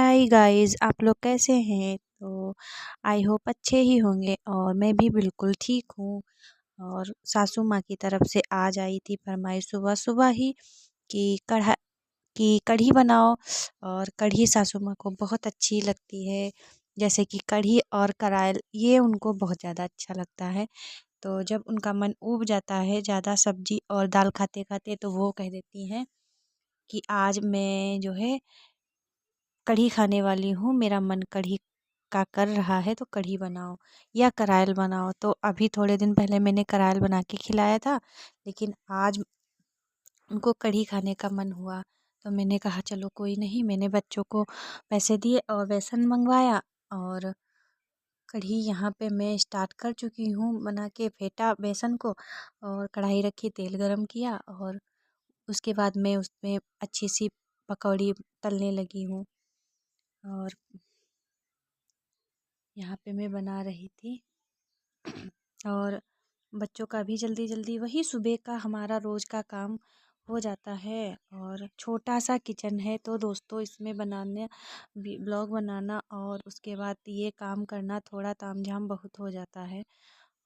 Hi guys, आप लोग कैसे हैं? तो आई होप अच्छे ही होंगे और मैं भी बिल्कुल ठीक हूँ। और सासू माँ की तरफ से आज आई थी फरमाइश सुबह सुबह ही कि कढ़ी बनाओ। और कढ़ी सासू माँ को बहुत अच्छी लगती है। जैसे कि कढ़ी और कढ़ाई ये उनको बहुत ज़्यादा अच्छा लगता है। तो जब उनका मन ऊब जाता है ज़्यादा सब्जी और दाल खाते खाते, तो वो कह देती हैं कि आज मैं जो है कढ़ी खाने वाली हूँ, मेरा मन कढ़ी का कर रहा है, तो कढ़ी बनाओ या कढ़ाई बनाओ। तो अभी थोड़े दिन पहले मैंने कढ़ाई बना के खिलाया था, लेकिन आज उनको कढ़ी खाने का मन हुआ। तो मैंने कहा चलो कोई नहीं, मैंने बच्चों को पैसे दिए और बेसन मंगवाया। और कढ़ी यहाँ पे मैं स्टार्ट कर चुकी हूँ, बना के फेंटा बेसन को और कढ़ाई रखी, तेल गरम किया और उसके बाद मैं उसमें अच्छी सी पकौड़ी तलने लगी हूँ। और यहाँ पे मैं बना रही थी और बच्चों का भी जल्दी जल्दी वही सुबह का हमारा रोज़ का काम हो जाता है। और छोटा सा किचन है, तो दोस्तों इसमें बनाने ब्लॉग बनाना और उसके बाद ये काम करना थोड़ा तामझाम बहुत हो जाता है।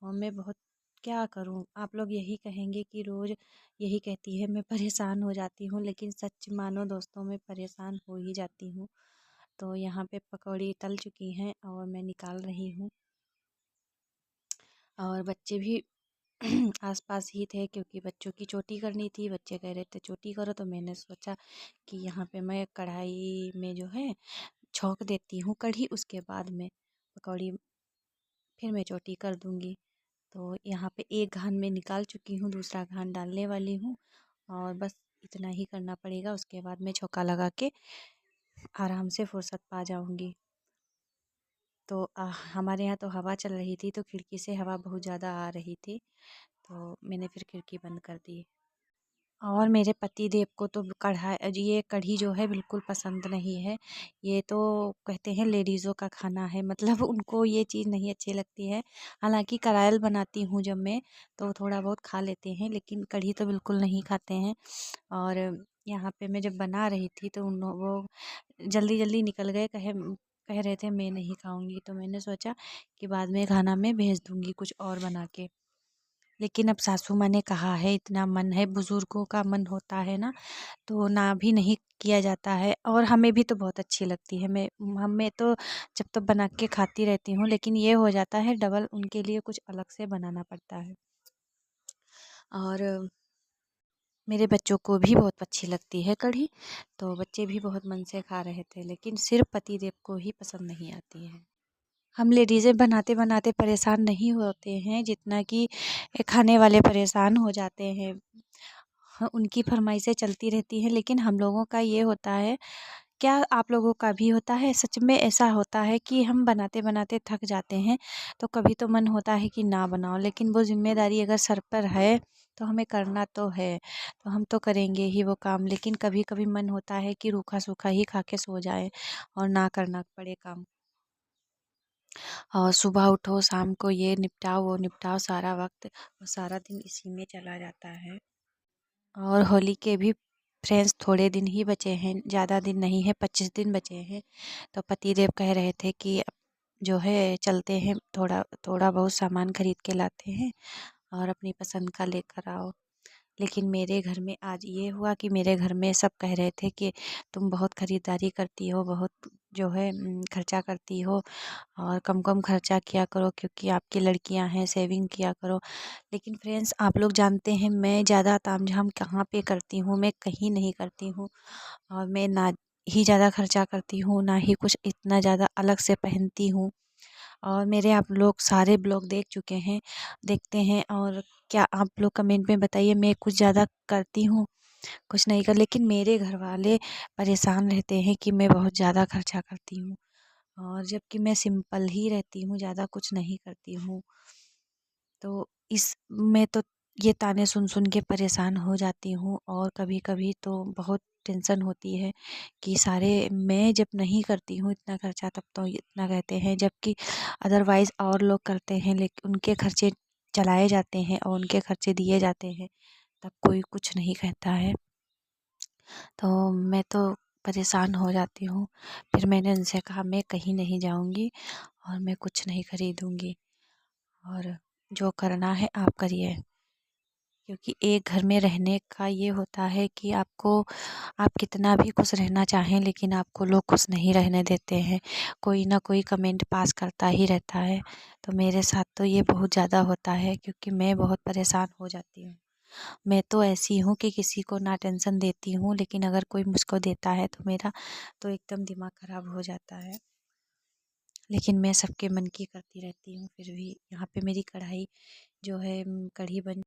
और मैं बहुत क्या करूँ, आप लोग यही कहेंगे कि रोज़ यही कहती है मैं परेशान हो जाती हूँ, लेकिन सच मानो दोस्तों मैं परेशान हो ही जाती हूँ। तो यहाँ पे पकौड़ी तल चुकी हैं और मैं निकाल रही हूँ। और बच्चे भी आसपास ही थे, क्योंकि बच्चों की चोटी करनी थी। बच्चे कह रहे थे चोटी करो, तो मैंने सोचा कि यहाँ पे मैं कढ़ाई में जो है छौंक देती हूँ कढ़ी, उसके बाद में पकौड़ी फिर मैं चोटी कर दूँगी। तो यहाँ पे एक घान में निकाल चुकी हूँ, दूसरा घान डालने वाली हूँ और बस इतना ही करना पड़ेगा। उसके बाद मैं छौंका लगा के आराम से फुर्सत पा जाऊँगी। तो हमारे यहाँ तो हवा चल रही थी, तो खिड़की से हवा बहुत ज़्यादा आ रही थी, तो मैंने फिर खिड़की बंद कर दी। और मेरे पति देव को तो ये कढ़ी जो है बिल्कुल पसंद नहीं है। ये तो कहते हैं लेडीज़ों का खाना है, मतलब उनको ये चीज़ नहीं अच्छी लगती है। हालांकि कढ़ाई बनाती हूँ जब मैं, तो थोड़ा बहुत खा लेते हैं, लेकिन कढ़ी तो बिल्कुल नहीं खाते हैं। और यहाँ पे मैं जब बना रही थी, तो वो जल्दी जल्दी निकल गए, कह रहे थे मैं नहीं खाऊंगी। तो मैंने सोचा कि बाद में खाना मैं भेज दूंगी कुछ और बना के। लेकिन अब सासू माँ ने कहा है, इतना मन है, बुजुर्गों का मन होता है ना, तो ना भी नहीं किया जाता है। और हमें भी तो बहुत अच्छी लगती है, मैं हमें तो जब तो बना के खाती रहती हूँ, लेकिन ये हो जाता है डबल, उनके लिए कुछ अलग से बनाना पड़ता है। और मेरे बच्चों को भी बहुत अच्छी लगती है कढ़ी, तो बच्चे भी बहुत मन से खा रहे थे, लेकिन सिर्फ पति देव को ही पसंद नहीं आती है। हम लेडीज़ें बनाते बनाते परेशान नहीं होते हैं, जितना कि खाने वाले परेशान हो जाते हैं। हाँ, उनकी फरमाइशें चलती रहती हैं, लेकिन हम लोगों का ये होता है, क्या आप लोगों का भी होता है? सच में ऐसा होता है कि हम बनाते बनाते थक जाते हैं, तो कभी तो मन होता है कि ना बनाओ, लेकिन वो जिम्मेदारी अगर सर पर है, तो हमें करना तो है, तो हम तो करेंगे ही वो काम। लेकिन कभी कभी मन होता है कि रूखा सूखा ही खा के सो जाए और ना करना पड़े काम। और सुबह उठो, शाम को ये निपटाओ वो निपटाओ, सारा वक्त और सारा दिन इसी में चला जाता है। और होली के भी फ्रेंड्स थोड़े दिन ही बचे हैं, ज़्यादा दिन नहीं है, 25 दिन बचे हैं। तो पतिदेव कह रहे थे कि अब जो है चलते हैं, थोड़ा थोड़ा बहुत सामान खरीद के लाते हैं और अपनी पसंद का लेकर आओ। लेकिन मेरे घर में आज ये हुआ कि मेरे घर में सब कह रहे थे कि तुम बहुत खरीदारी करती हो, बहुत जो है खर्चा करती हो, और कम कम खर्चा किया करो, क्योंकि आपकी लड़कियां हैं, सेविंग किया करो। लेकिन फ्रेंड्स, आप लोग जानते हैं मैं ज़्यादा तामझाम कहाँ पे करती हूँ, मैं कहीं नहीं करती हूँ। और मैं ना ही ज़्यादा खर्चा करती हूँ, ना ही कुछ इतना ज़्यादा अलग से पहनती हूँ। और मेरे आप लोग सारे ब्लॉग देख चुके हैं, देखते हैं। और क्या आप लोग कमेंट में बताइए, मैं कुछ ज़्यादा करती हूँ, कुछ नहीं कर, लेकिन मेरे घर वाले परेशान रहते हैं कि मैं बहुत ज़्यादा खर्चा करती हूँ, और जबकि मैं सिंपल ही रहती हूँ, ज़्यादा कुछ नहीं करती हूँ। तो इस मैं तो ये ताने सुन सुन के परेशान हो जाती हूँ, और कभी कभी तो बहुत टेंशन होती है कि सारे मैं जब नहीं करती हूँ इतना खर्चा, तब तो इतना कहते हैं, जबकि अदरवाइज़ और लोग करते हैं, लेकिन उनके खर्चे चलाए जाते हैं और उनके खर्चे दिए जाते हैं, तब कोई कुछ नहीं कहता है। तो मैं तो परेशान हो जाती हूँ। फिर मैंने उनसे कहा मैं कहीं नहीं जाऊँगी और मैं कुछ नहीं खरीदूँगी और जो करना है आप करिए। क्योंकि एक घर में रहने का ये होता है कि आपको आप कितना भी खुश रहना चाहें लेकिन आपको लोग खुश नहीं रहने देते हैं। कोई ना कोई कमेंट पास करता ही रहता है। तो मेरे साथ तो ये बहुत ज़्यादा होता है क्योंकि मैं बहुत परेशान हो जाती हूँ। मैं तो ऐसी हूँ कि किसी को ना टेंशन देती हूँ लेकिन अगर कोई मुझको देता है तो मेरा तो एकदम दिमाग ख़राब हो जाता है। लेकिन मैं सबके मन की करती रहती हूँ फिर भी यहाँ पे मेरी कढ़ाई जो है कढ़ी बन